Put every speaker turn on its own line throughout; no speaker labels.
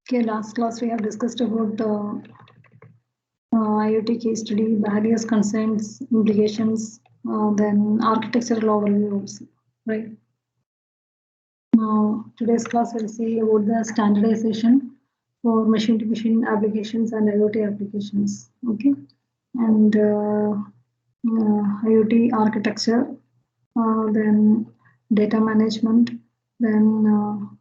Okay, last class we have discussed about IoT case study, barriers, concerns, implications, then architectural overviews, right? Now, today's class we'll see about the standardization for machine-to-machine applications and IoT applications, okay? And IoT architecture, then data management, then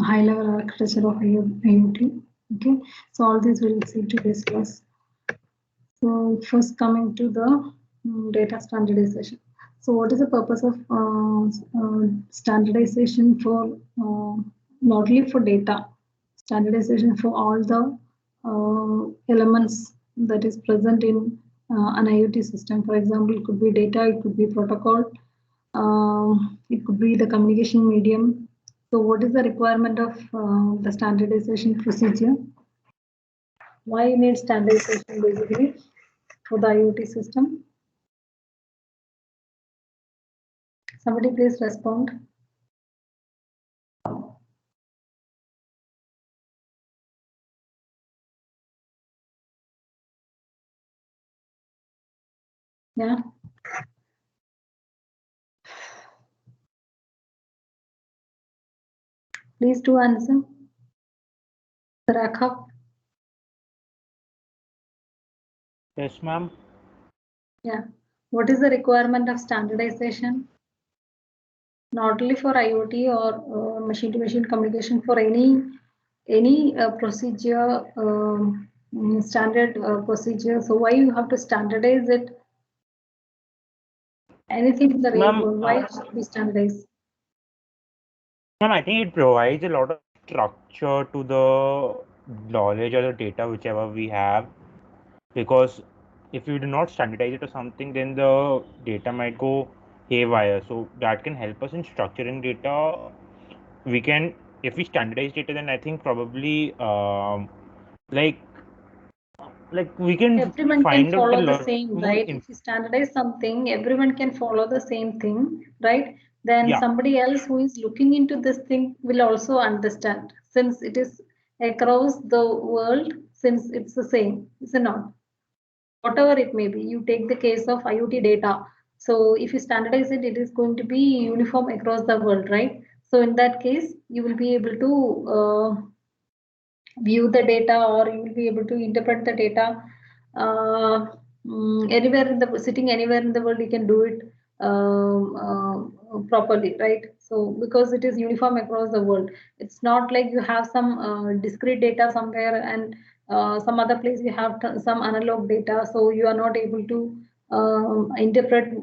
high-level architecture of IoT. Okay, so all these we'll see today's class. So first coming to the data standardization. So what is the purpose of standardization for not only for data, standardization for all the elements that is present in an IoT system. For example, it could be data, it could be protocol, it could be the communication medium. So what is the requirement of the standardization procedure? Why you need standardization basically for the IoT system? Somebody please respond. Yeah. Please do answer. Rakha.
Yes, ma'am.
Yeah. What is the requirement of standardization? Not only for IoT or machine-to-machine communication, for any procedure, standard procedure. So why you have to standardize it? Anything in the why it should be standardized?
Ma'am, I think it provides a lot of structure to the knowledge or the data whichever we have, because if you do not standardize it or something, then the data might go haywire. So that can help us in structuring data. We can, if we standardize data, then I think probably like we can
Everyone
find
can
out
follow
a
the
lot
same,
more
right? If you standardize something, everyone can follow the same thing, right? Then somebody else who is looking into this thing will also understand, since it is across the world, since it's the same, is it not? Whatever it may be, you take the case of IoT data. So if you standardize it, it is going to be uniform across the world, right? So in that case, you will be able to view the data, or you will be able to interpret the data anywhere in the sitting anywhere in the world. You can do it properly, right? So because it is uniform across the world, it's not like you have some discrete data somewhere, and some other place you have some analog data, so you are not able to interpret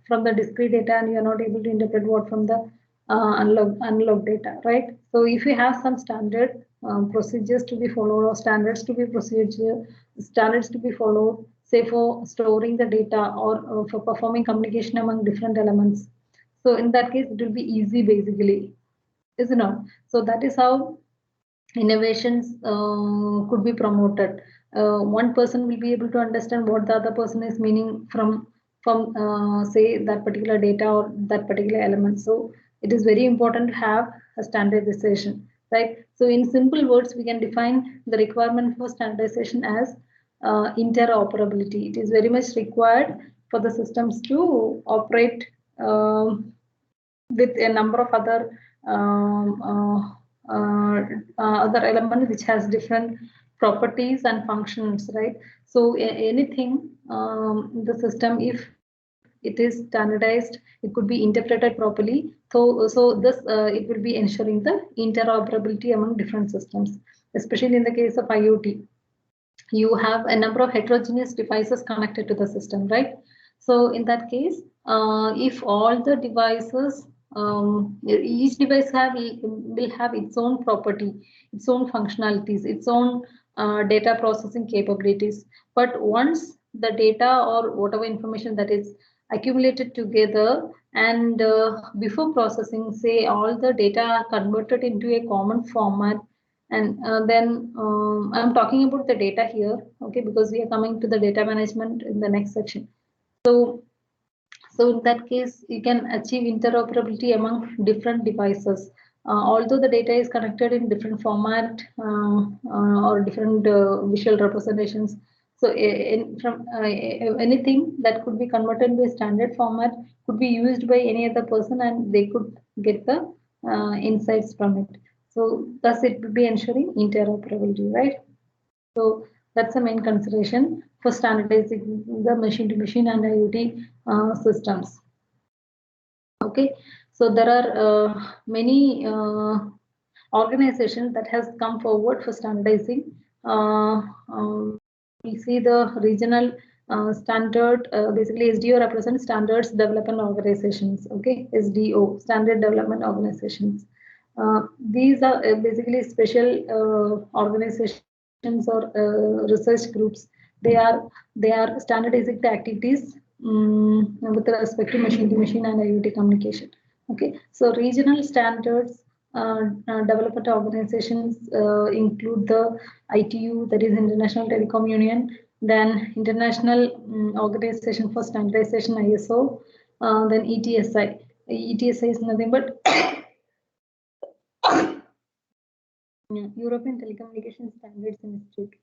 from the discrete data, and you are not able to interpret what from the analog data, right? So if you have some standard procedures to be followed, or standards to be followed, say for storing the data, or for performing communication among different elements. So in that case, it will be easy basically, is it not? So that is how innovations could be promoted. One person will be able to understand what the other person is meaning from say that particular data or that particular element. So it is very important to have a standardization, right? So in simple words, we can define the requirement for standardization as interoperability. It is very much required for the systems to operate with a number of other other elements which has different properties and functions, right? So anything the system, if it is standardized, it could be interpreted properly. So this it will be ensuring the interoperability among different systems, especially in the case of IoT. You have a number of heterogeneous devices connected to the system, right? So in that case, if all the devices, each device will have its own property, its own functionalities, its own data processing capabilities. But once the data or whatever information that is accumulated together, and before processing, say all the data are converted into a common format, and then I'm talking about the data here, okay, because we are coming to the data management in the next section. So in that case, you can achieve interoperability among different devices. although the data is connected in different format or different visual representations, so anything that could be converted to a standard format could be used by any other person and they could get the insights from it. So thus it would be ensuring interoperability, right? So that's the main consideration for standardizing the machine-to-machine and IoT systems. Okay, so there are many organizations that has come forward for standardizing. We see the regional standard, basically SDO represents Standards Development Organizations. Okay, SDO, Standard Development Organizations. These are basically special organizations or research groups. They are standardizing the activities with respect to machine-to-machine and IoT communication. Okay, so regional standards development organizations include the ITU, that is International Telecom Union, then International Organization for Standardization, ISO, then ETSI. ETSI is nothing but European Telecommunication Standards Institute.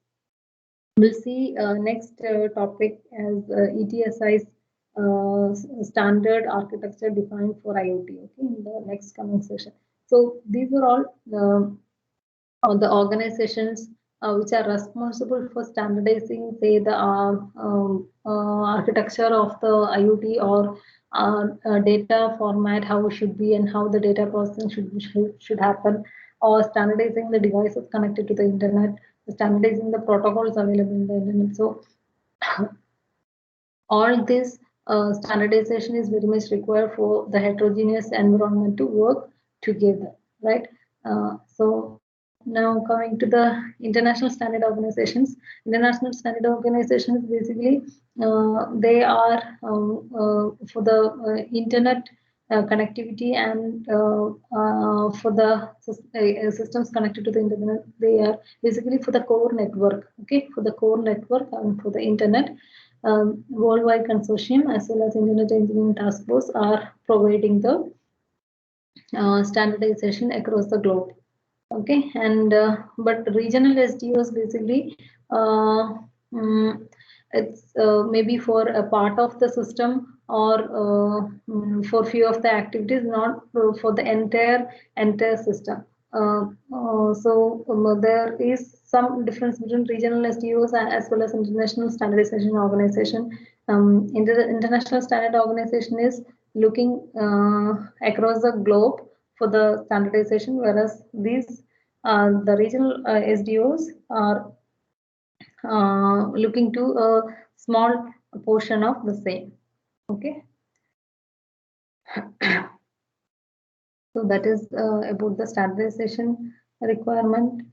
We'll see next topic as ETSI's standard architecture defined for IoT, okay, in the next coming session. So these are all the organizations which are responsible for standardizing, say, the architecture of the IoT or data format, how it should be and how the data processing should happen, or standardizing the devices connected to the internet, standardizing the protocols available in the internet. So all this standardization is very much required for the heterogeneous environment to work together, right? So now coming to the international standard organizations. International standard organizations, basically they are for the internet connectivity and for the systems connected to the internet. They are basically for the core network, okay, for the core network and for the internet. Worldwide consortium as well as Internet Engineering Task Force are providing the standardization across the globe. Okay, and but regional SDOs basically it's maybe for a part of the system or for few of the activities, not for the entire system. So there is some difference between regional SDOs as well as international standardization organization. International standard organization is looking across the globe for the standardization, whereas these the regional SDOs are looking to a small portion of the same. Okay. So that is about the standardization requirement.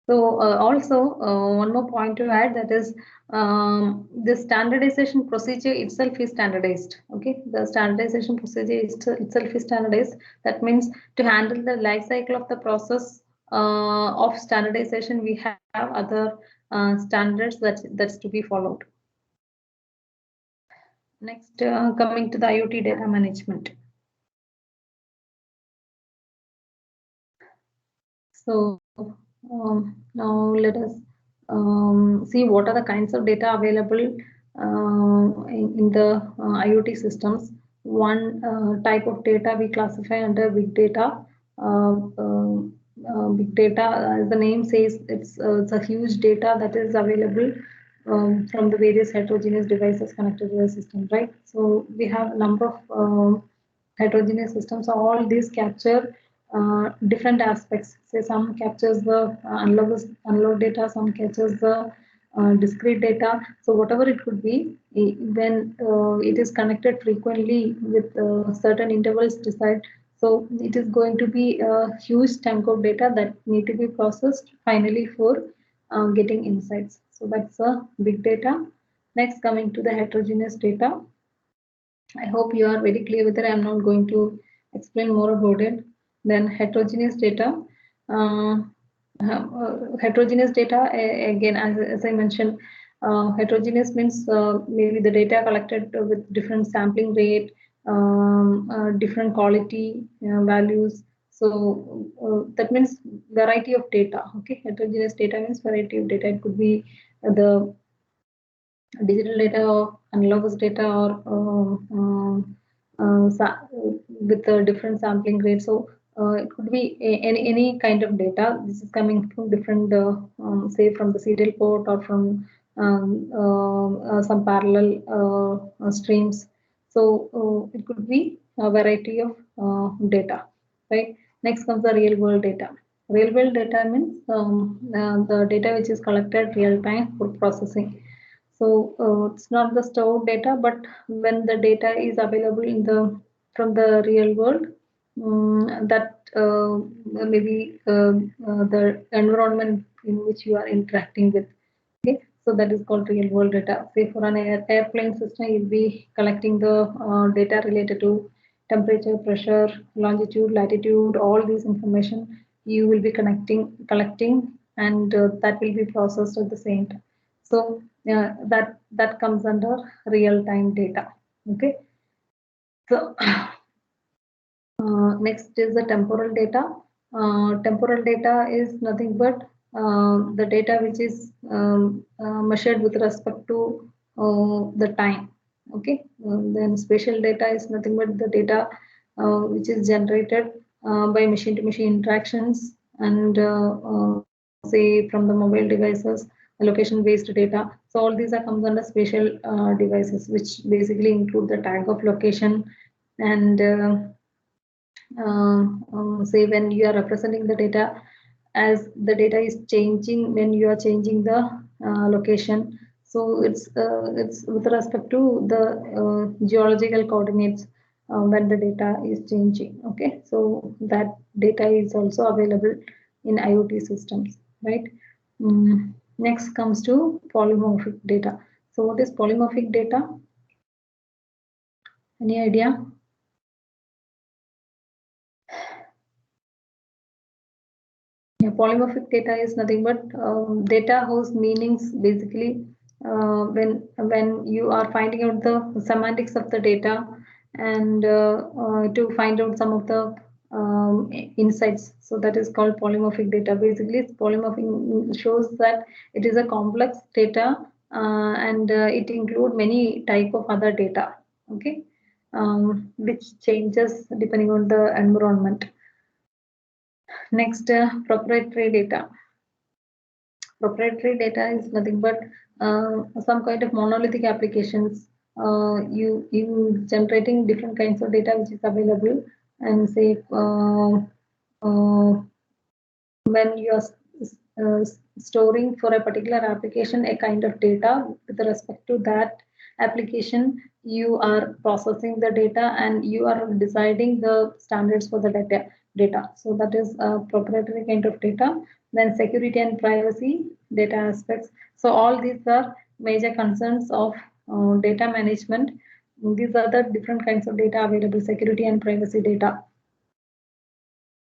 So also one more point to add, that is the standardization procedure itself is standardized. Okay, the standardization procedure itself is standardized. That means to handle the life cycle of the process of standardization, we have other standards that's to be followed. Next, coming to the IoT data management. So now let us see what are the kinds of data available in the IoT systems. One type of data we classify under big data. Big data, as the name says, it's a huge data that is available from the various heterogeneous devices connected to the system, right? So we have a number of heterogeneous systems. All these capture different aspects. Say some captures the unload data, some captures the discrete data. So whatever it could be, when it is connected frequently with certain intervals decide, so it is going to be a huge chunk of data that need to be processed finally for getting insights. So that's a big data. Next, coming to the heterogeneous data. I hope you are very clear with it. I'm not going to explain more about it. Then heterogeneous data. Heterogeneous data, again, as I mentioned, heterogeneous means maybe the data collected with different sampling rate, different quality values. So that means variety of data. Okay, heterogeneous data means variety of data. It could be the digital data or analogous data or with a different sampling rate. So it could be any kind of data. This is coming from different, say from the serial port or from some parallel streams. So it could be a variety of data, right? Next comes the real world data. Real world data means the data which is collected real time for processing. So it's not the stored data, but when the data is available in the from the real world, that maybe the environment in which you are interacting with. Okay, so that is called real world data. Say for an airplane system, you'll be collecting the data related to temperature, pressure, longitude, latitude, all these information you will be collecting, and that will be processed at the same time. So that comes under real time data. Okay, so next is the temporal data. Temporal data is nothing but the data which is measured with respect to the time. Okay, then spatial data is nothing but the data which is generated by machine to machine interactions and say from the mobile devices, location based data. So all these are comes under spatial devices, which basically include the tag of location and say when you are representing the data, as the data is changing when you are changing the location. So it's with respect to the geological coordinates when the data is changing. Okay, so that data is also available in IoT systems, right? Next comes to polymorphic data. So what is polymorphic data? Any idea? Yeah, polymorphic data is nothing but data whose meanings basically when you are finding out the semantics of the data and to find out some of the insights. So that is called polymorphic data. Basically, polymorphic shows that it is a complex data and it includes many type of other data. Okay, which changes depending on the environment. Next, proprietary data. Proprietary data is nothing but some kind of monolithic applications. You generating different kinds of data which is available, and say when you are storing for a particular application a kind of data with respect to that application, you are processing the data and you are deciding the standards for the data. So that is a proprietary kind of data. Then security and privacy data aspects. So all these are major concerns of data management. These are the different kinds of data available: security and privacy data.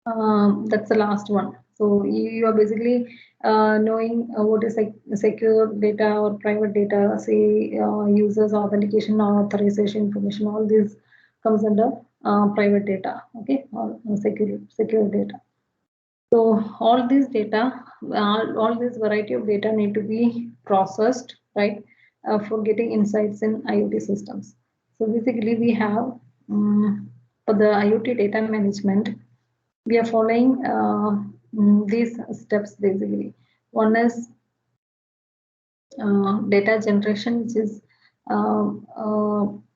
That's the last one. So you are basically knowing what is secure data or private data, say users authentication or authorization information. All this comes under private data, okay, or secure data. So all this data, all this variety of data need to be processed, right, for getting insights in IoT systems. So basically, we have for the IoT data management, we are following these steps basically. One is data generation, which is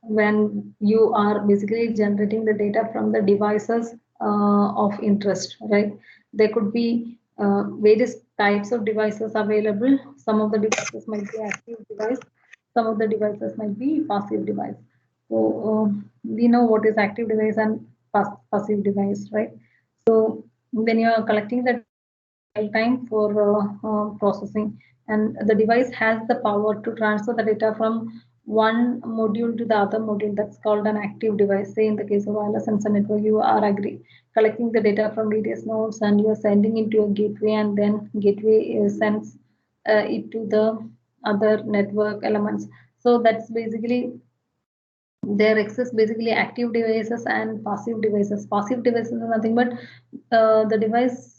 when you are basically generating the data from the devices of interest, right? There could be various types of devices available. Some of the devices might be active device, some of the devices might be passive device. So we know what is active device and passive device, right? So when you are collecting the time for processing, and the device has the power to transfer the data from one module to the other module, that's called an active device. Say in the case of wireless sensor network, you are collecting the data from various nodes and you are sending it to a gateway, and then gateway sends it to the other network elements. So that's basically there exists basically active devices and passive devices. Passive devices are nothing but the devices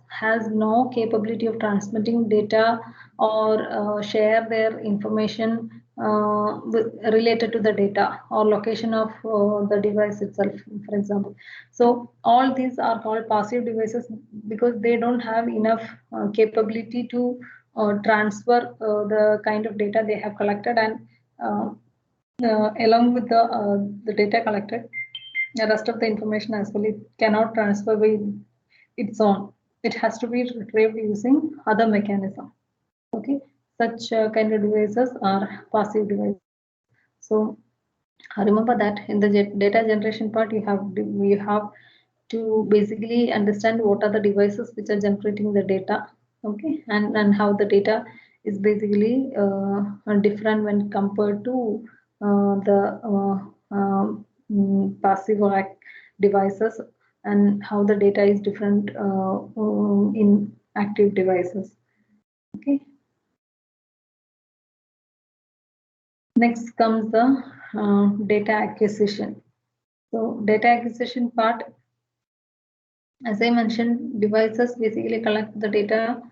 has no capability of transmitting data or share their information related to the data or location of the device itself, for example. So all these are called passive devices because they don't have enough capability to transfer the kind of data they have collected, and along with the data collected, the rest of the information as well, it cannot transfer by its own. It has to be retrieved using other mechanism. Okay, such kind of devices are passive devices. So remember that in the data generation part, you have to basically understand what are the devices which are generating the data. Okay, and how the data is basically different when compared to the passive or devices, and how the data is different in active devices. Okay, next comes the data acquisition. So data acquisition part, as I mentioned, devices basically collect the data,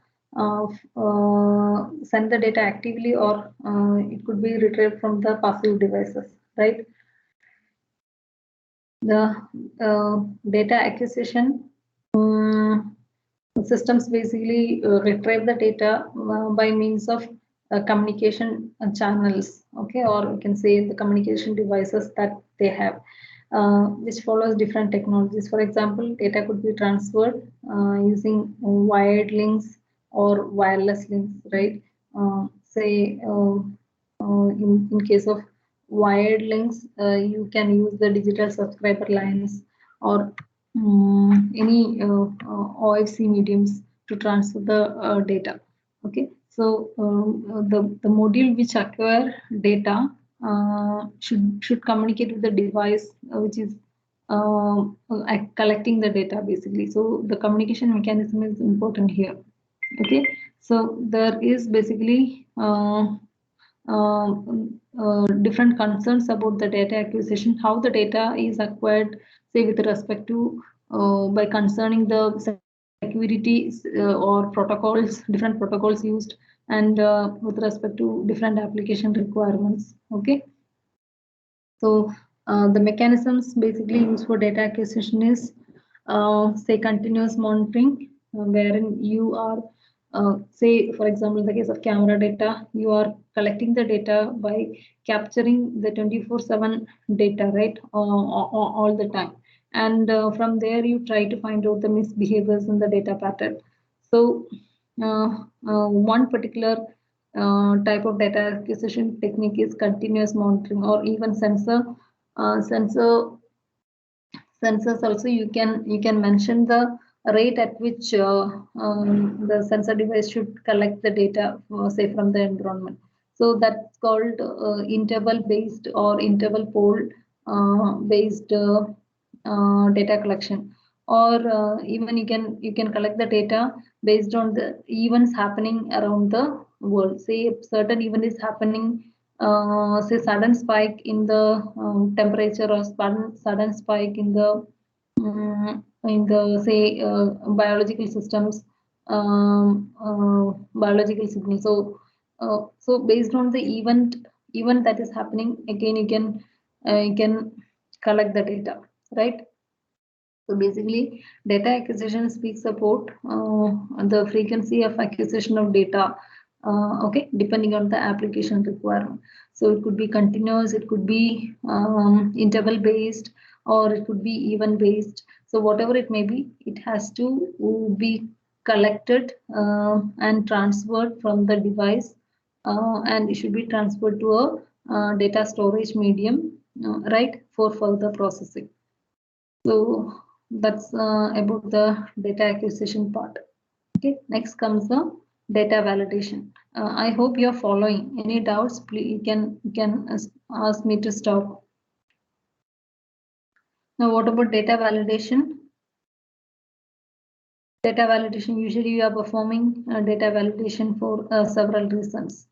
send the data actively, or it could be retrieved from the passive devices, right? The data acquisition systems basically retrieve the data by means of communication channels, okay, or we can say the communication devices that they have, which follows different technologies. For example, data could be transferred using wired links or wireless links, right? Say in case of wired links, you can use the digital subscriber lines or any OFC mediums to transfer the data. Okay, so the module which acquire data should communicate with the device which is collecting the data basically. So the communication mechanism is important here. Okay, so there is basically different concerns about the data acquisition, how the data is acquired, say with respect to by concerning the security or protocols, different protocols used, and with respect to different application requirements. Okay, so the mechanisms basically used for data acquisition is say continuous monitoring, wherein you are say, for example, in the case of camera data, you are collecting the data by capturing the 24/7 data, right, all the time. And from there, you try to find out the misbehaviors in the data pattern. So one particular type of data acquisition technique is continuous monitoring, or even sensors also. You can mention the rate at which the sensor device should collect the data, say from the environment. So that's called interval based or interval pole based data collection. Or even you can collect the data based on the events happening around the world. Say if certain event is happening, say sudden spike in the temperature, or sudden spike in the say biological systems, biological signals. So based on the event that is happening, again you can collect the data, right? So basically, data acquisition speaks about the frequency of acquisition of data, okay, depending on the application requirement. So it could be continuous, it could be interval based, or it could be event based. So whatever it may be, it has to be collected and transferred from the device, and it should be transferred to a data storage medium, right, for further processing. So that's about the data acquisition part. Okay, next comes the data validation. I hope you're following. Any doubts, please you can ask me to stop. Now, what about data validation? Data validation, usually you are performing data validation for several reasons.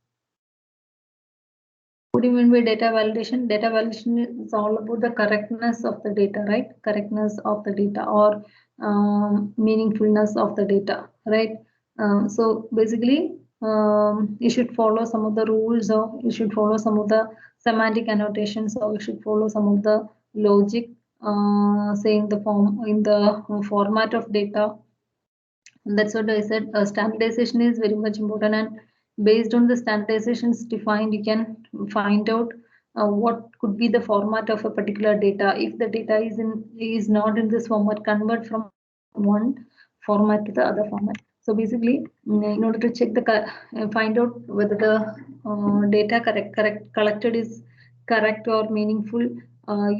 do you mean by data validation? Data validation is all about the correctness of the data, right? Correctness of the data, or meaningfulness of the data, right? So basically, you should follow some of the rules, or you should follow some of the semantic annotations, or you should follow some of the logic, say in the format of data. And that's what I said. Standardization is very much important, and based on the standardizations defined, you can find out what could be the format of a particular data. If the data is not in this format, convert from one format to the other format. So basically, in order to check find out whether the data collected is correct or meaningful,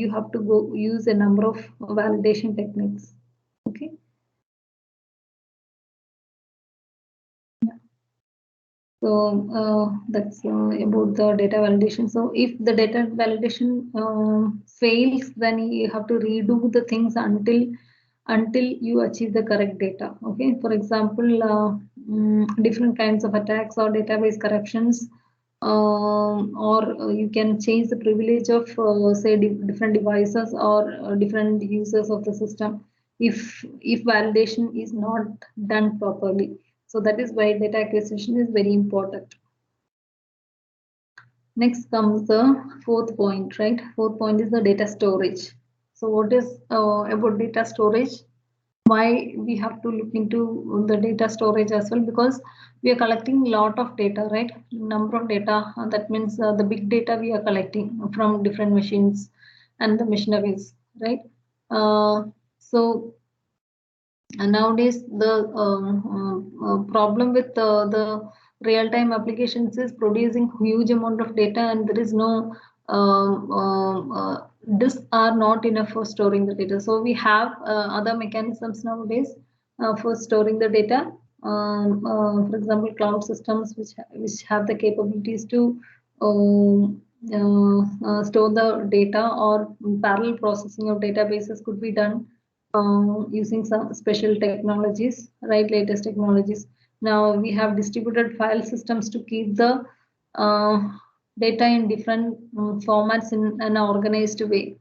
you have to go use a number of validation techniques. Okay. So that's about the data validation. So if the data validation fails, then you have to redo the things until you achieve the correct data. Okay. For example, different kinds of attacks or database corruptions, or you can change the privilege of say different devices or different users of the system if validation is not done properly. So that is why data acquisition is very important. Next comes the fourth point, right? Fourth point is the data storage. So what is about data storage? Why we have to look into the data storage as well? Because we are collecting a lot of data, right? Number of data. That means the big data we are collecting from different machines and the machineries, right? So nowadays the problem with the real-time applications is producing huge amount of data, and there is no disks are not enough for storing the data. So we have other mechanisms nowadays for storing the data. For example, cloud systems which have the capabilities to store the data, or parallel processing of databases could be done using some special technologies, right? Latest technologies. Now we have distributed file systems to keep the data in different formats in an organized way.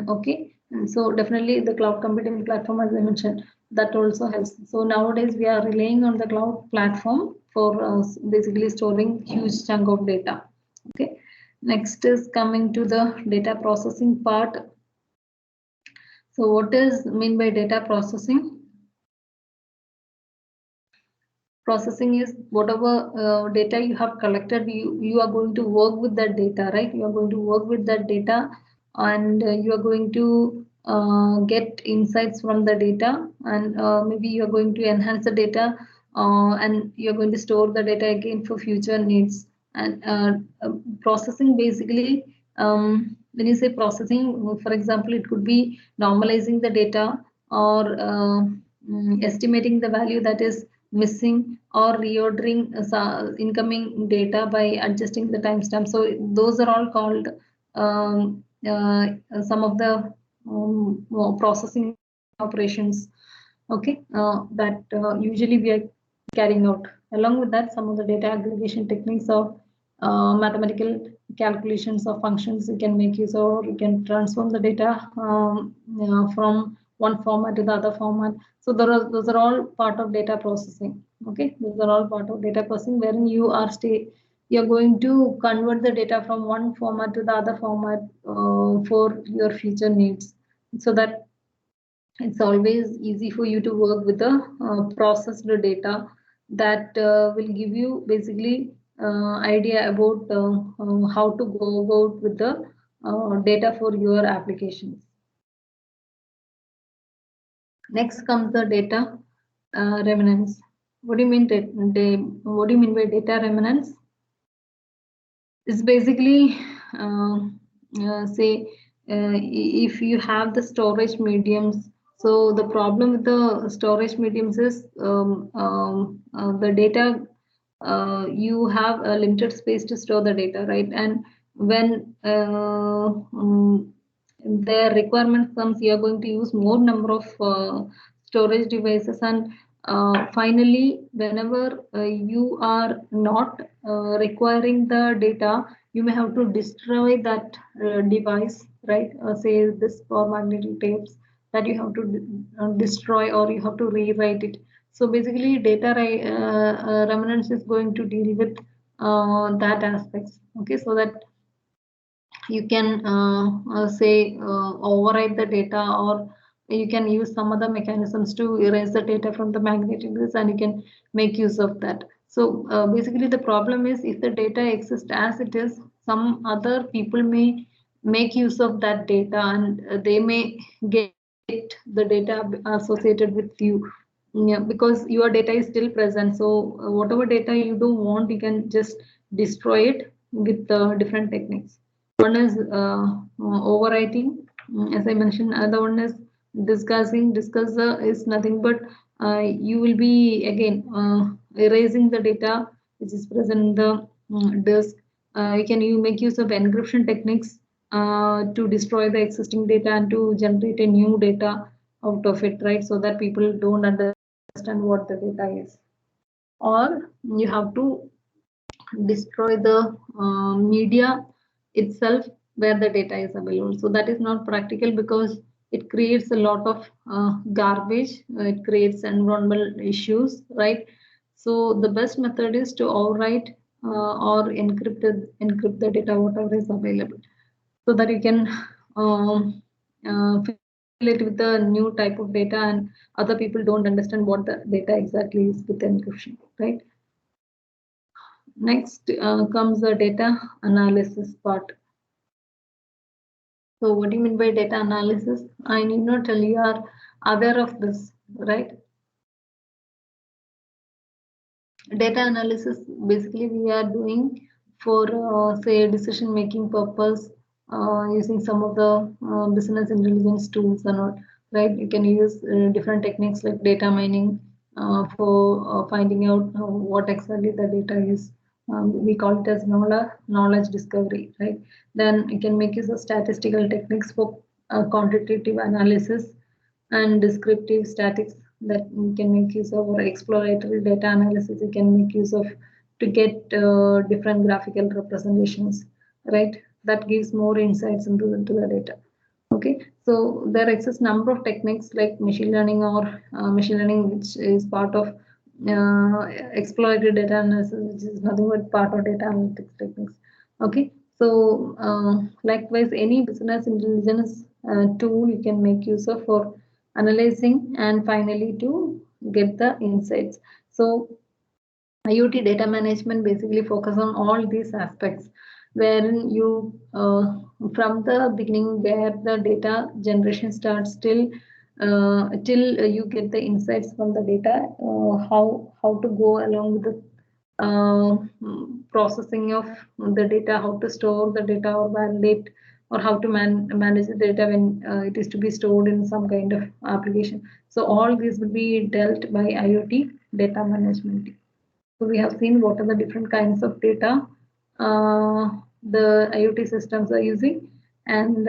Okay, and so definitely the cloud computing platform, as I mentioned, that also helps. So nowadays we are relying on the cloud platform for basically storing huge chunk of data. Okay, next is coming to the data processing part. So what is mean by data processing? Processing is whatever data you have collected, you are going to work with that data, right? You are going to work with that data, and you are going to get insights from the data, and maybe you are going to enhance the data, and you are going to store the data again for future needs. And processing basically, when you say processing, for example, it could be normalizing the data, or estimating the value that is missing, or reordering incoming data by adjusting the timestamp. So those are all called some of the processing operations. Okay, that usually we are carrying out. Along with that, some of the data aggregation techniques of mathematical calculations of functions you can make use of, or you can transform the data from one format to the other format. So those are all part of data processing. Okay, those are all part of data processing, wherein you're going to convert the data from one format to the other format for your future needs, so that it's always easy for you to work with the processed data that will give you basically idea about how to go about with the data for your applications. Next comes the data remnants. What do you mean? What do you mean by data remnants? It's basically say if you have the storage mediums. So the problem with the storage mediums is the data, you have a limited space to store the data, right? And when the requirement comes, you are going to use more number of storage devices, and finally, whenever you are not requiring the data, you may have to destroy that device, right? Say this power magnetic tapes that you have to destroy, or you have to rewrite it. So basically, data remnants is going to deal with that aspects. Okay, so that you can say override the data, or you can use some other mechanisms to erase the data from the magnetic disk, and you can make use of that. So basically the problem is, if the data exists as it is, some other people may make use of that data, and they may get the data associated with you. Yeah, because your data is still present. So whatever data you don't want, you can just destroy it with different techniques. One is overwriting, as I mentioned. Another one is discussing. Discuss is nothing but you will be again erasing the data which is present in the disk. You make use of encryption techniques to destroy the existing data and to generate a new data out of it, right? So that people don't understand what the data is. Or you have to destroy the media itself where the data is available. So that is not practical, because it creates a lot of garbage. It creates environmental issues, right? So the best method is to overwrite or encrypt the data whatever is available, so that you can fill it with a new type of data, and other people don't understand what the data exactly is with encryption, right? Next comes the data analysis part. So what do you mean by data analysis? I need not tell you are aware of this, right? Data analysis, basically we are doing for say decision making purpose, using some of the business intelligence tools and all, right? You can use different techniques like data mining for finding out what exactly the data is. We call it as knowledge discovery, right? Then you can make use of statistical techniques for quantitative analysis and descriptive statics, that you can make use of, or exploratory data analysis you can make use of to get different graphical representations, right? That gives more insights into the data. Okay, so there exists number of techniques like machine learning, or machine learning, which is part of exploratory data analysis, which is nothing but part of data analytics techniques. Okay, so likewise, any business intelligence tool you can make use of for analyzing and finally to get the insights. So IoT data management basically focus on all these aspects, wherein you from the beginning, where the data generation starts till you get the insights from the data, how to go along with the processing of the data, how to store the data or validate, or how to manage the data when it is to be stored in some kind of application. So all these will be dealt by IoT data management. So we have seen what are the different kinds of data the IoT systems are using, and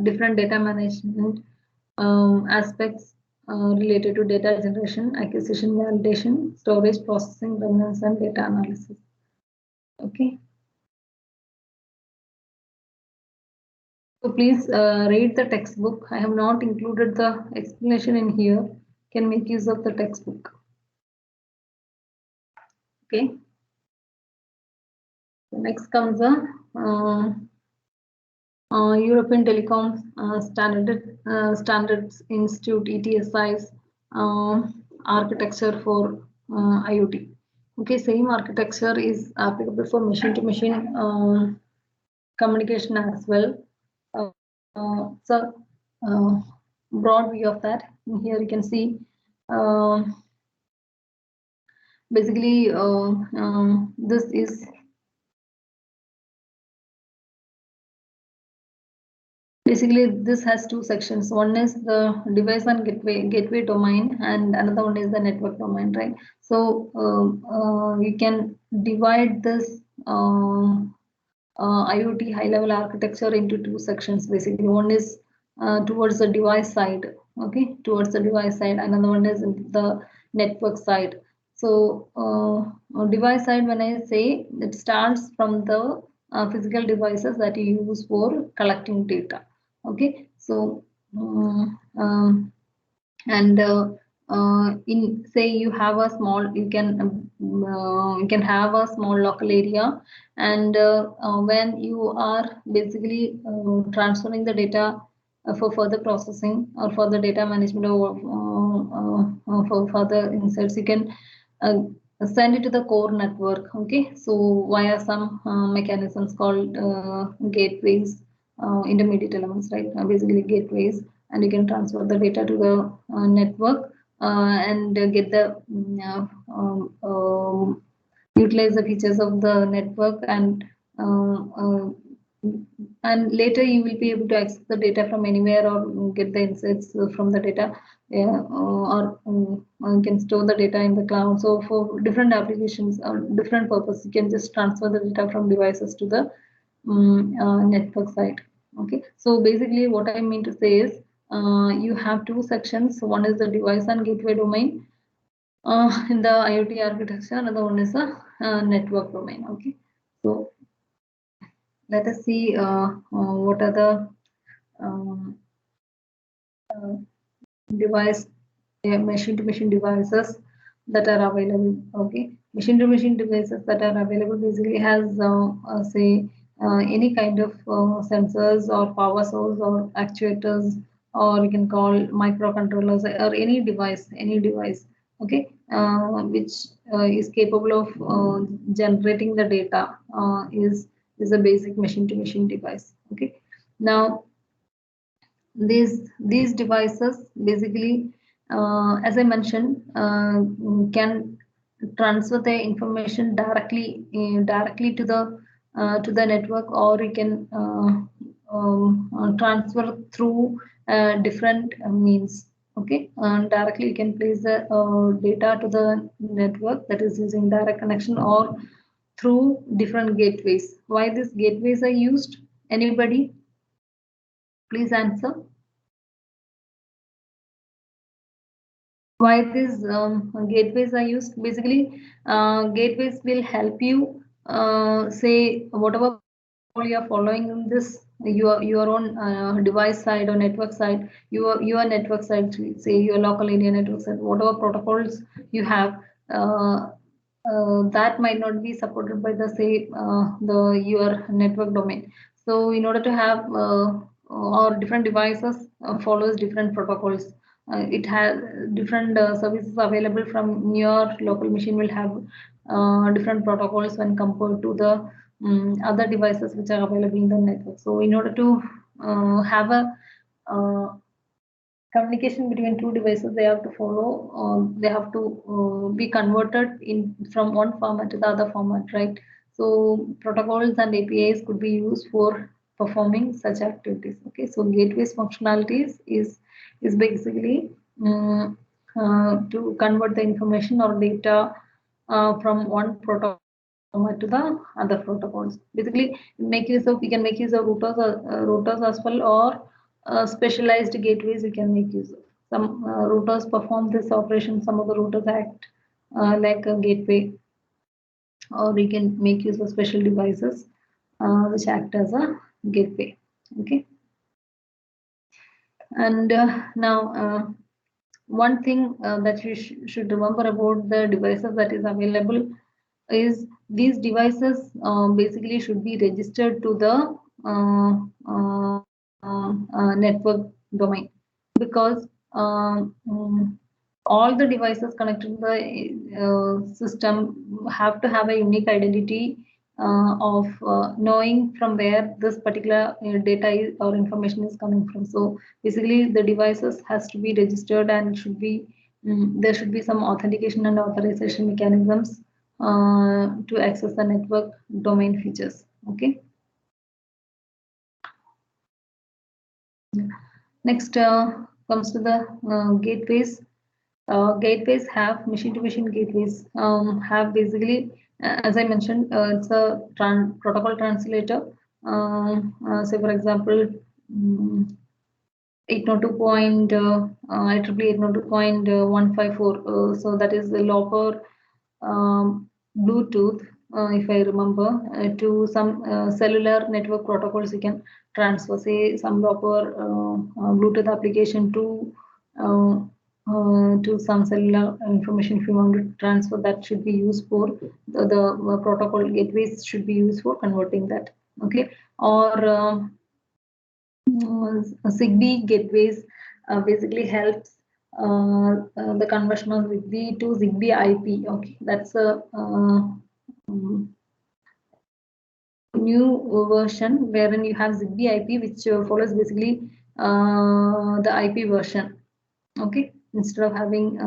different data management aspects related to data generation, acquisition, validation, storage, processing, governance, and data analysis. Okay. So please read the textbook. I have not included the explanation in here. Can make use of the textbook. Okay. So next comes the European Telecom Standards Institute (ETSI's) architecture for IoT. Okay, same architecture is applicable for machine-to-machine communication as well. So, broad view of that. Here you can see basically this is basically this has two sections. One is the device and gateway domain, and another one is the network domain, right? So you can divide this IoT high level architecture into two sections. Basically, one is towards the device side, okay, towards the device side. Another one is the network side. So on device side, when I say, it starts from the physical devices that you use for collecting data. Okay, so and in, say, you have a small, you can have a small local area, and when you are basically transferring the data for further processing or for the data management, or for further insights, you can uh, send it to the core network. Okay, so via some mechanisms called gateways, intermediate elements, right? Basically gateways, and you can transfer the data to the network and get the utilize the features of the network, and later you will be able to access the data from anywhere, or get the insights from the data, or you can store the data in the cloud. So for different applications or different purpose, you can just transfer the data from devices to the network side. Okay, so basically what I mean to say is, you have two sections. One is the device and gateway domain in the IoT architecture. Another one is the network domain. Okay, so let us see what are the um, uh, device, machine-to-machine devices that are available. Okay, machine-to-machine devices that are available basically has say any kind of sensors or power source or actuators, or you can call microcontrollers, or any device. Okay, which is capable of generating the data, is a basic machine-to-machine device. Okay, now these devices basically, as I mentioned, can transfer the information directly to the network, or you can transfer through different means. Okay, directly you can place the data to the network, that is using direct connection, or through different gateways. Why these gateways are used? Anybody? Please answer. Why these gateways are used? Basically, gateways will help you say whatever protocol you are following in this, your own device side or network side, your network side, say your local area network side, whatever protocols you have, that might not be supported by the, say, the your network domain. So in order to have or different devices follows different protocols. It has different services available from your local machine will have different protocols when compared to the other devices which are available in the network. So in order to have a communication between two devices, they have to follow, they have to be converted in from one format to the other format, right? So protocols and APIs could be used for performing such activities. Okay, so gateways functionalities is basically to convert the information or data from one protocol format to the other protocols. Basically, make use of, we can make use of routers as well, or specialized gateways we can make use of. Some routers perform this operation, some of the routers act like a gateway, or we can make use of special devices which act as a gateway. Okay, and now one thing that you should remember about the devices that is available is, these devices basically should be registered to the network domain, because all the devices connected to the system have to have a unique identity of knowing from where this particular data or information is coming from. So basically the devices has to be registered, and should be there should be some authentication and authorization mechanisms to access the network domain features. Okay. Next comes to the gateways. Gateways have machine-to-machine gateways have basically, as I mentioned, it's a protocol translator. Say for example, 802.154. So that is the lower Bluetooth, if I remember, to some cellular network protocols you can transfer, say some lower Bluetooth application to some cellular information. If you want to transfer, that should be used for the protocol gateways should be used for converting that. Okay, or Zigbee gateways basically helps the conversion of Zigbee to Zigbee IP. Okay, that's a new version wherein you have Zigbee IP, which follows basically the IP version. Okay, instead of having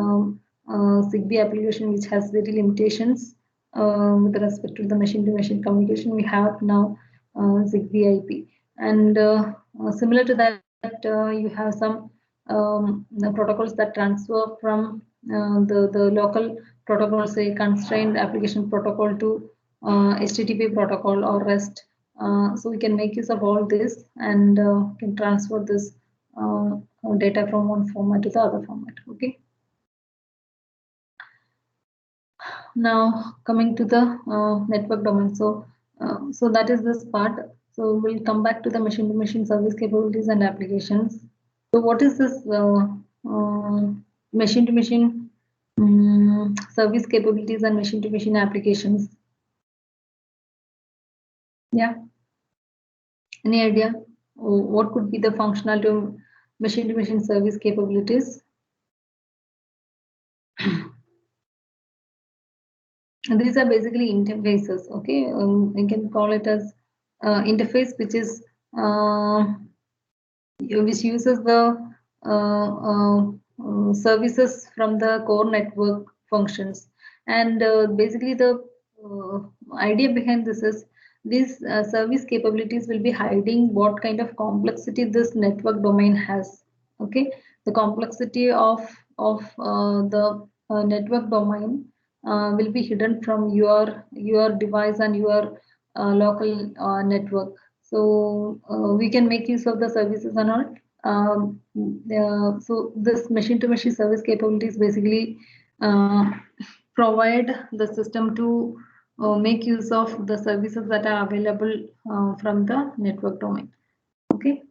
Zigbee application which has very limitations with respect to the machine-to-machine communication, we have now Zigbee IP. And similar to that, you have some the protocols that transfer from the local protocol, say constrained application protocol to HTTP protocol or REST. So we can make use of all this and can transfer this data from one format to the other format. Okay. Now coming to the network domain. So that is this part. So we'll come back to the machine-to-machine service capabilities and applications. So what is this machine-to-machine service capabilities and machine-to-machine applications? Yeah. Any idea? What could be the functionality of machine-to-machine service capabilities? And these are basically interfaces. Okay, we can call it as interface, which is which uses the services from the core network functions. And basically the idea behind this is these service capabilities will be hiding what kind of complexity this network domain has. Okay, the complexity of the network domain will be hidden from your device and your local network. So we can make use of the services and all. So this machine-to-machine service capabilities basically provide the system to make use of the services that are available from the network domain. Okay.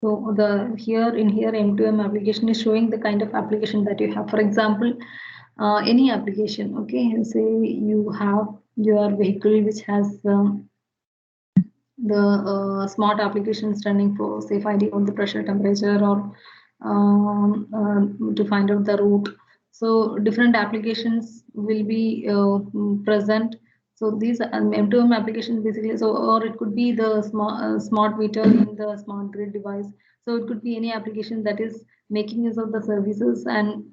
So the here M2M application is showing the kind of application that you have. For example, any application. Okay, and say you have your vehicle which has the smart applications running for, say, finding out the pressure, temperature, or to find out the route. So different applications will be present. So these M2M applications basically, so or it could be the smart meter in the smart grid device. So it could be any application that is making use of the services and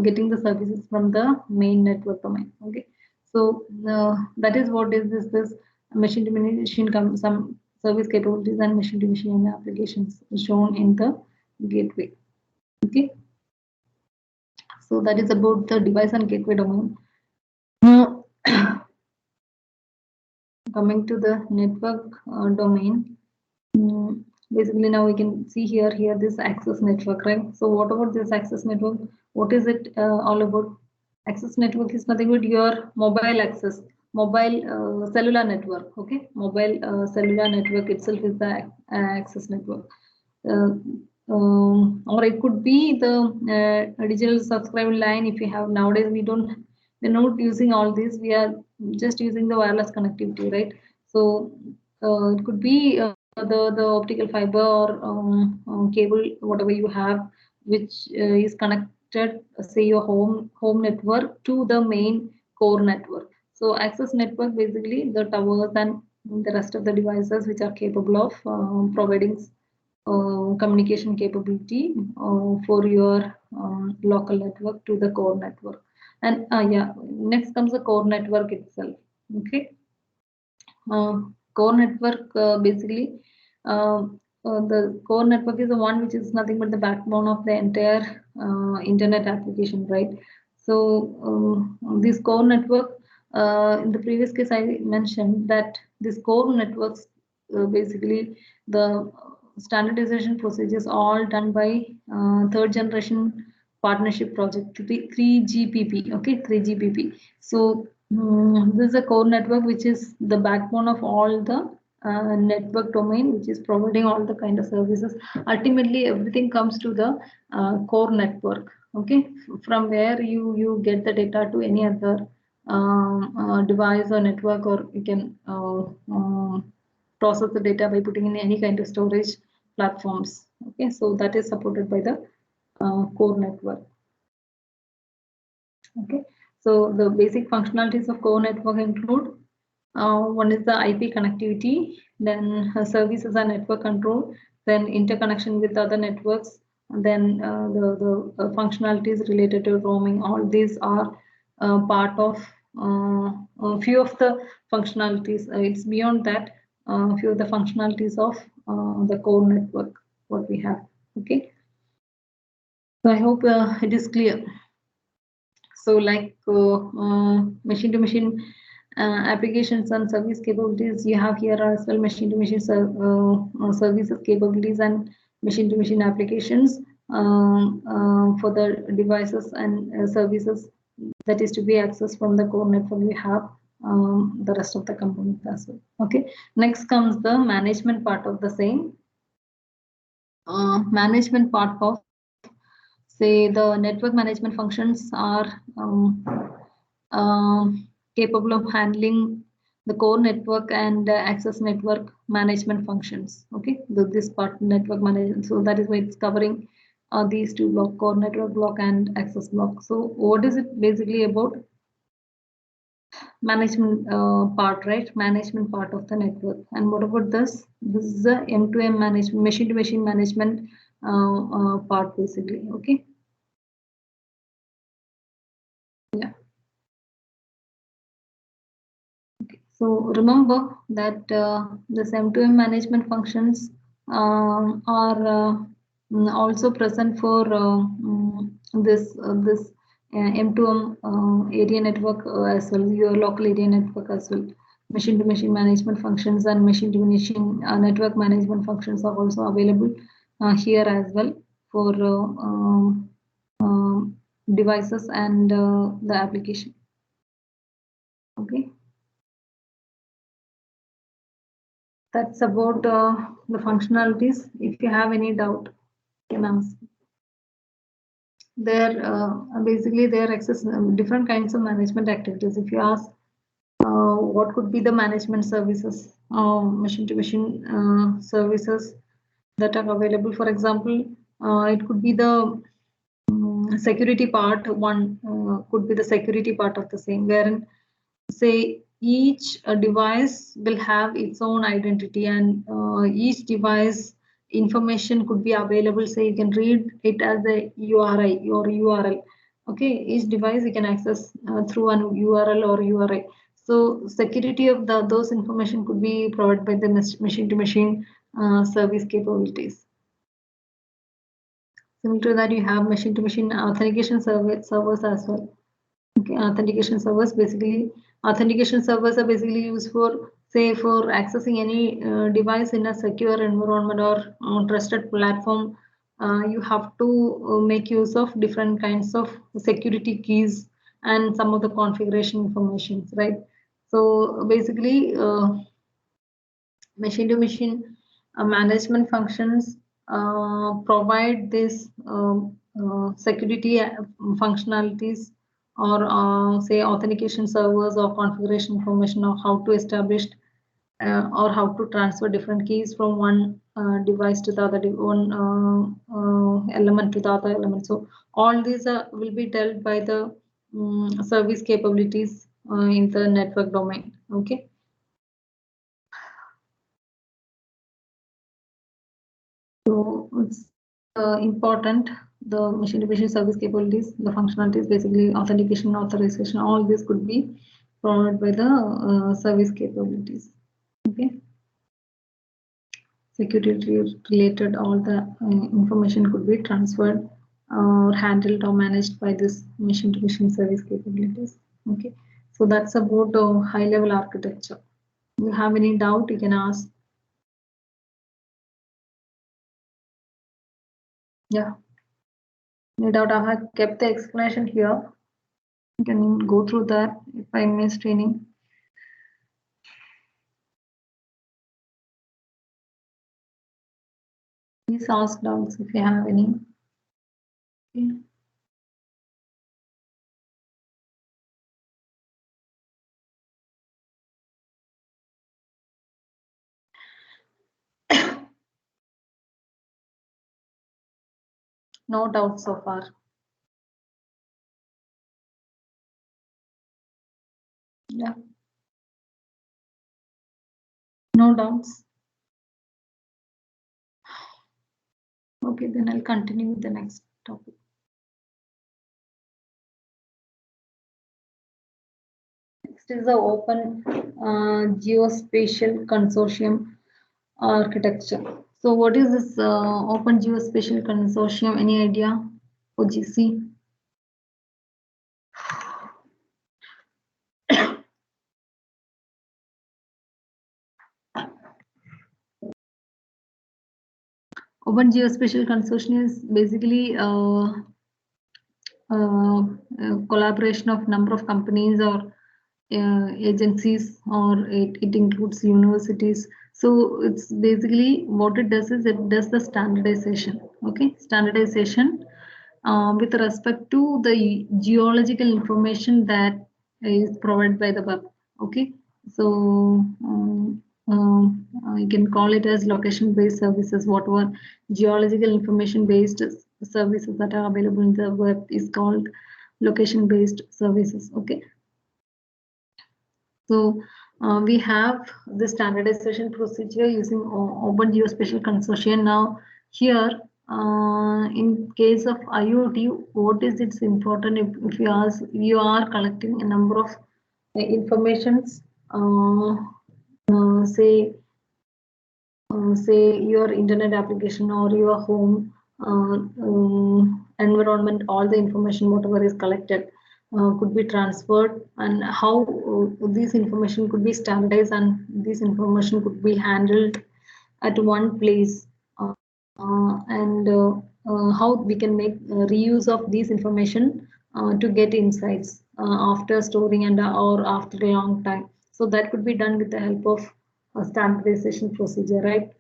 getting the services from the main network domain. Okay, so that is what is this machine-to-machine some service capabilities and machine-to-machine applications shown in the gateway. Okay, so that is about the device and gateway domain. Now, coming to the network domain, basically now we can see here this access network, right? So what about this access network? What is it all about? Access network is nothing but your mobile access, mobile cellular network. Okay, mobile cellular network itself is the access network. Or it could be the digital subscriber line. If you have nowadays, we're not using all this. We are just using the wireless connectivity, right? So it could be the optical fiber or cable, whatever you have, which is connected, say your home network to the main core network. So access network basically the towers and the rest of the devices which are capable of providing communication capability for your local network to the core network. And yeah, next comes the core network itself. Okay, core network basically the core network is the one which is nothing but the backbone of the entire internet application, right? So this core network in the previous case I mentioned that this core networks, basically the standardization procedures all done by third generation partnership project 3GPP. Okay, 3GPP. So this is a core network which is the backbone of all the network domain, which is providing all the kind of services. Ultimately, everything comes to the core network. Okay, from where you get the data to any other device or network, or you can process the data by putting in any kind of storage platforms. Okay, so that is supported by the core network. Okay, so the basic functionalities of core network include one is the IP connectivity, then services and network control, then interconnection with other networks, and then the functionalities related to roaming. All these are part of a few of the functionalities. It's beyond that, a few of the functionalities of the core network, what we have. Okay, so I hope it is clear. So like machine-to-machine applications and service capabilities, you have here as well machine-to-machine services capabilities and machine-to-machine applications for the devices and services that is to be accessed from the core network. We have the rest of the components as well. Okay, next comes the management part of the same. Management part of, say, the network management functions are capable of handling the core network and access network management functions. Okay, this part network management. So that is why it's covering these two block, core network block and access block. So what is it basically about? Management part, right? Management part of the network. And what about this? This is the M2M management, machine-to-machine management part basically. Okay. Yeah. Okay. So remember that this M2M management functions are also present for this M2M area network as well, your local area network as well. Machine-to-machine management functions and machine-to-machine network management functions are also available here as well for devices and the application. Okay. That's about the functionalities. If you have any doubt, you can ask. There basically there access different kinds of management activities. If you ask what could be the management services, machine-to-machine services that are available. For example, it could be the security part. One could be the security part of the same, wherein say each device will have its own identity, and each device information could be available. Say you can read it as a URI or URL. Okay, each device you can access through an URL or URI. So security of those information could be provided by the machine-to-machine service capabilities. Similar to that, you have machine-to-machine authentication servers as well. Okay, authentication servers are basically used for, say, for accessing any device in a secure environment or trusted platform. You have to make use of different kinds of security keys and some of the configuration information, right? So basically, machine-to-machine management functions provide this security functionalities, or say authentication servers or configuration information of how to establish or how to transfer different keys from one device to the other, one element to the other element. So all these will be dealt by the service capabilities in the network domain. Okay. So it's important, the machine-to-machine service capabilities, the functionalities, basically authentication, authorization, all this could be provided by the service capabilities. Okay. Security related, all the information could be transferred or handled or managed by this machine-to-machine service capabilities. Okay. So that's about high level architecture. If you have any doubt, you can ask. Yeah. No doubt I have kept the explanation here. You can go through that if I missed any. Please ask doubts if you have any. Okay. No doubt so far. Yeah. No doubts. Okay, then I'll continue with the next topic. Next is the Open Geospatial Consortium architecture. So what is this Open Geospatial Consortium? Any idea? OGC? Open Geospatial Consortium is basically collaboration of number of companies or agencies, or it includes universities. So it's basically what it does is it does the standardization. Okay, standardization with respect to the geological information that is provided by the web. Okay, so you can call it as location-based services. Whatever geological information-based services that are available in the web is called location-based services. Okay, so we have the standardization procedure using Open Geospatial Consortium. Now here, in case of IoT, what is its important? If you ask, you are collecting a number of informations, say say your internet application or your home environment, all the information whatever is collected could be transferred, and how this information could be standardized and this information could be handled at one place, and how we can make reuse of these information to get insights after storing and or after a long time. So that could be done with the help of a standardization procedure, right?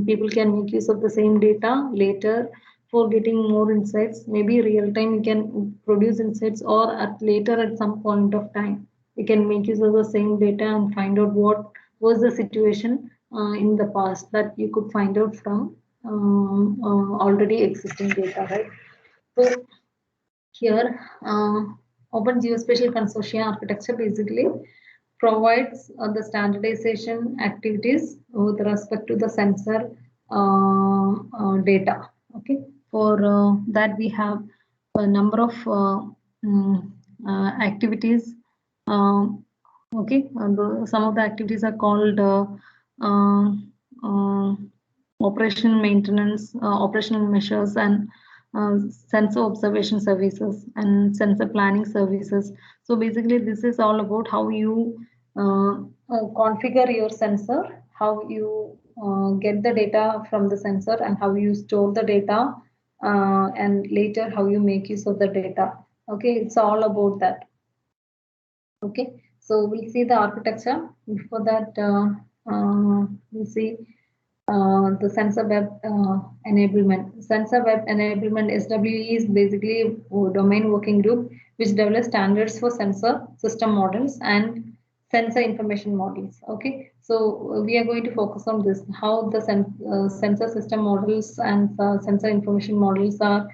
People can make use of the same data later for getting more insights. Maybe real time you can produce insights, or at later at some point of time you can make use of the same data and find out what was the situation in the past that you could find out from already existing data, right? So here, Open Geospatial Consortium architecture basically provides the standardization activities with respect to the sensor data. Okay, for that we have a number of activities. Okay, some of the activities are called uh, uh, operational maintenance, operational measures, and sensor observation services and sensor planning services. So basically, this is all about how you configure your sensor, how you get the data from the sensor, and how you store the data, and later how you make use of the data. Okay, it's all about that. Okay, so we'll see the architecture. Before that, we'll see the sensor web enablement. Sensor web enablement SWE is basically a domain working group which develops standards for sensor system models and sensor information models. Okay, so we are going to focus on this, how the sensor system models and sensor information models are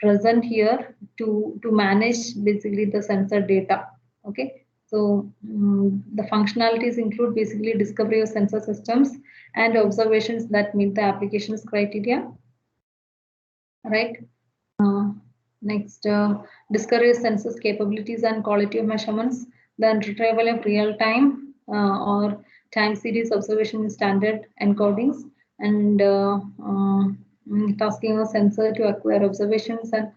present here to manage basically the sensor data. Okay, so the functionalities include basically discovery of sensor systems and observations that meet the application's criteria, right? Next, discovery of sensors capabilities and quality of measurements, then retrieval of real-time or time series observation in standard encodings, and tasking a sensor to acquire observations and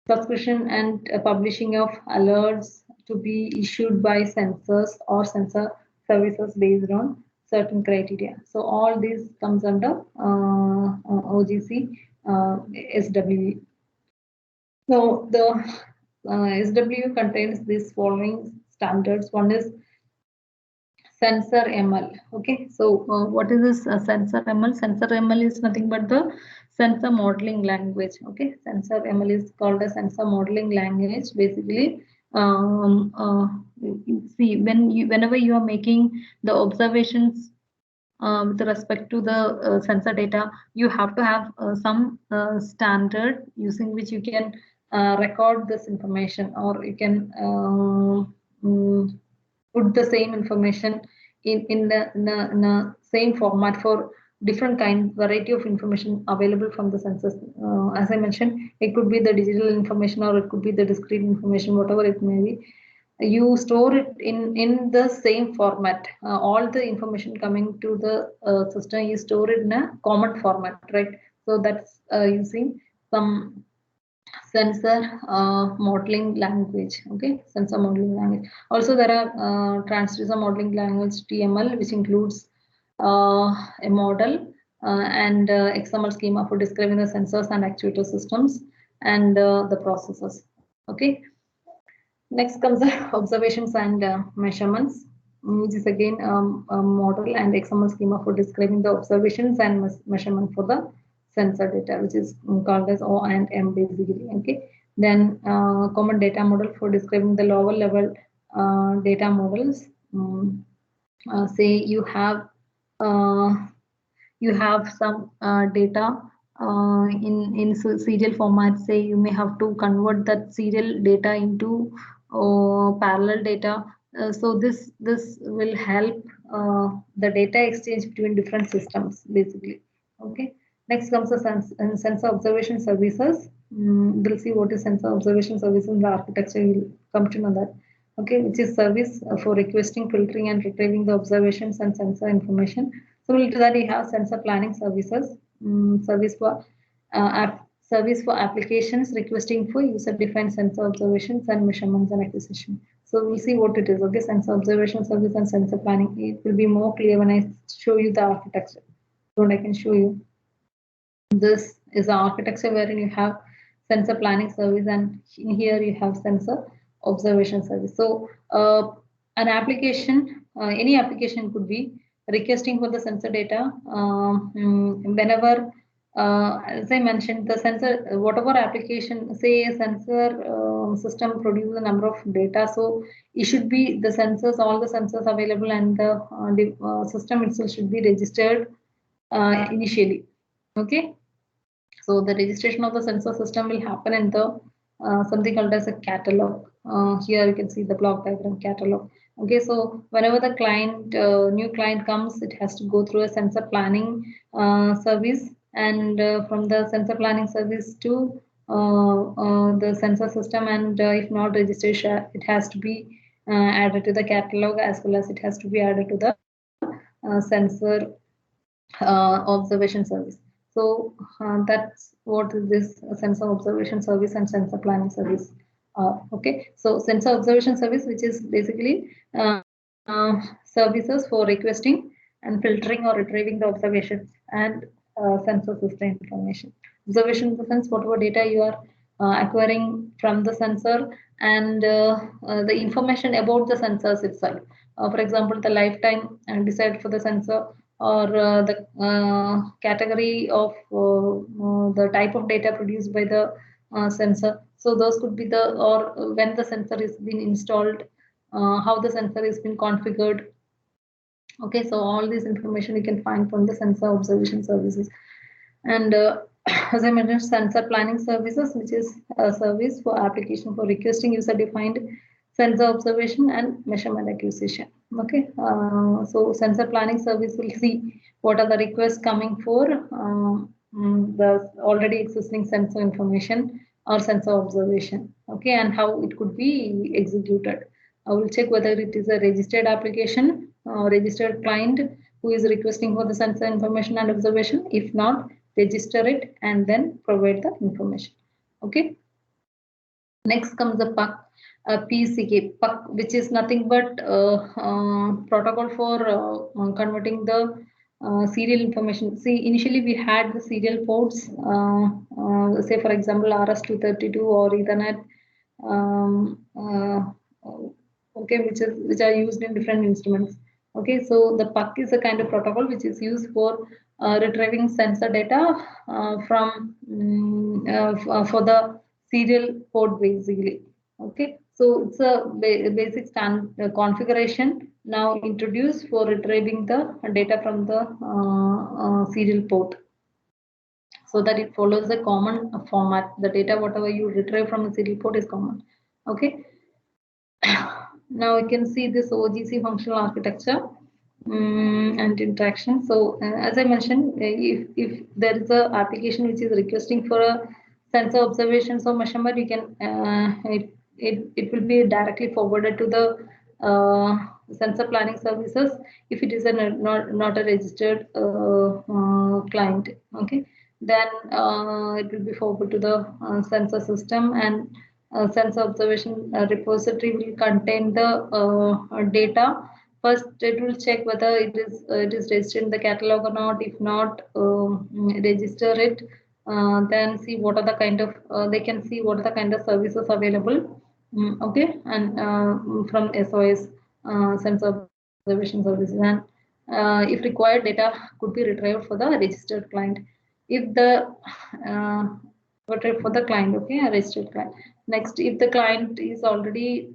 subscription and publishing of alerts to be issued by sensors or sensor services based on certain criteria. So all this comes under OGC SWE. So the SW contains these following standards. One is Sensor ML. Okay, so what is this Sensor ML? Sensor ML is nothing but the sensor modeling language. Okay, Sensor ML is called a sensor modeling language. Basically, see, whenever you are making the observations with respect to the sensor data, you have to have some standard using which you can record this information, or you can put the same information in the same format for different variety of information available from the sensors. As I mentioned, it could be the digital information or it could be the discrete information, whatever it may be. You store it in the same format. All the information coming to the system, you store it in a common format, right? So that's using some sensor modeling language. Okay, sensor modeling language. Also, there are transducer modeling language TML, which includes a model and XML schema for describing the sensors and actuator systems and the processes. Okay. Next comes the observations and measurements, which is again a model and XML schema for describing the observations and measurement for the sensor data, which is called as O and M basically. Okay. Then common data model for describing the lower level data models. Say you have some data in serial format. Say you may have to convert that serial data into parallel data. So this will help the data exchange between different systems basically. Okay. Next comes the sensor observation services. We'll see what is sensor observation services in the architecture. You'll come to know that. Okay, which is service for requesting, filtering, and retrieving the observations and sensor information. Similar to that, you have sensor planning services, service for applications requesting for user-defined sensor observations and measurements and acquisition. So we'll see what it is. Okay, sensor observation service and sensor planning. It will be more clear when I show you the architecture. So I can show you. This is the architecture wherein you have sensor planning service, and here you have sensor observation service. So an application, any application could be requesting for the sensor data whenever, as I mentioned, the sensor, whatever application, say a sensor system produces a number of data, so it should be the sensors, all the sensors available, and the system itself should be registered initially. Okay. So the registration of the sensor system will happen in the something called as a catalog. Here you can see the block diagram catalog. Okay, so whenever the client, new client comes, it has to go through a sensor planning service, and from the sensor planning service to the sensor system, and if not registration, it has to be added to the catalog, as well as it has to be added to the sensor observation service. So that's what this sensor observation service and sensor planning service are. Okay, so sensor observation service, which is basically services for requesting and filtering or retrieving the observations and sensor system information. Observation in the sense whatever data you are acquiring from the sensor, and the information about the sensors itself. For example, the lifetime decided for the sensor, or the category of the type of data produced by the sensor. So those could be the, or when the sensor is been installed, how the sensor is been configured. Okay, so all this information you can find from the sensor observation services. And as I mentioned, sensor planning services, which is a service for application for requesting user-defined sensor observation and measurement acquisition. Okay, so sensor planning service will see what are the requests coming for the already existing sensor information or sensor observation. Okay, and how it could be executed. I will check whether it is a registered application or registered client who is requesting for the sensor information and observation. If not, register it and then provide the information. Okay. Next comes the PUC, PCK, PUC, which is nothing but protocol for converting the serial information. See, initially we had the serial ports, say for example RS-232 or Ethernet, um, okay, which are used in different instruments. Okay, so the PUC is a kind of protocol which is used for retrieving sensor data for the serial port basically. Okay, so it's a basic configuration now introduced for retrieving the data from the serial port, so that it follows a common format. The data whatever you retrieve from the serial port is common. Okay. Now you can see this OGC functional architecture and interaction. So as I mentioned, if there is a application which is requesting for a sensor observations or measurement, you can it will be directly forwarded to the sensor planning services if it is not a registered client. Okay, then it will be forwarded to the sensor system, and sensor observation repository will contain the data. First, it will check whether it is registered in the catalog or not. If not, register it. Then see what are the kind of they can see what are the kind of services available. Okay, and from SOS sensor observation services, and if required, data could be retrieved for the registered client. If the for the client, okay, a registered client. Next, if the client is already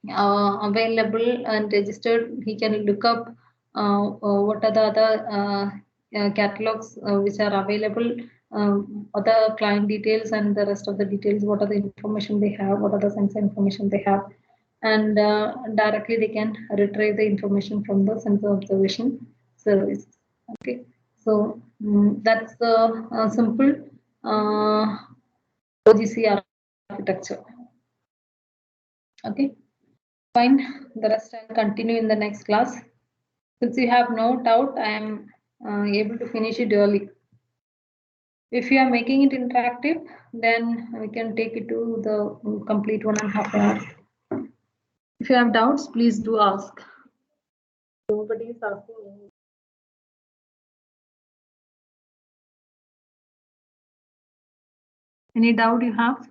available and registered, he can look up what are the other catalogs which are available, other client details and the rest of the details, what are the information they have, what are the sensor information they have, and directly they can retrieve the information from the sensor observation service. Okay, so that's the simple OGC architecture. Okay. Fine, the rest I'll continue in the next class. Since you have no doubt, I am able to finish it early. If you are making it interactive, then we can take it to the complete 1.5 hours. If you have doubts, please do ask. Nobody is asking. Any doubt you have?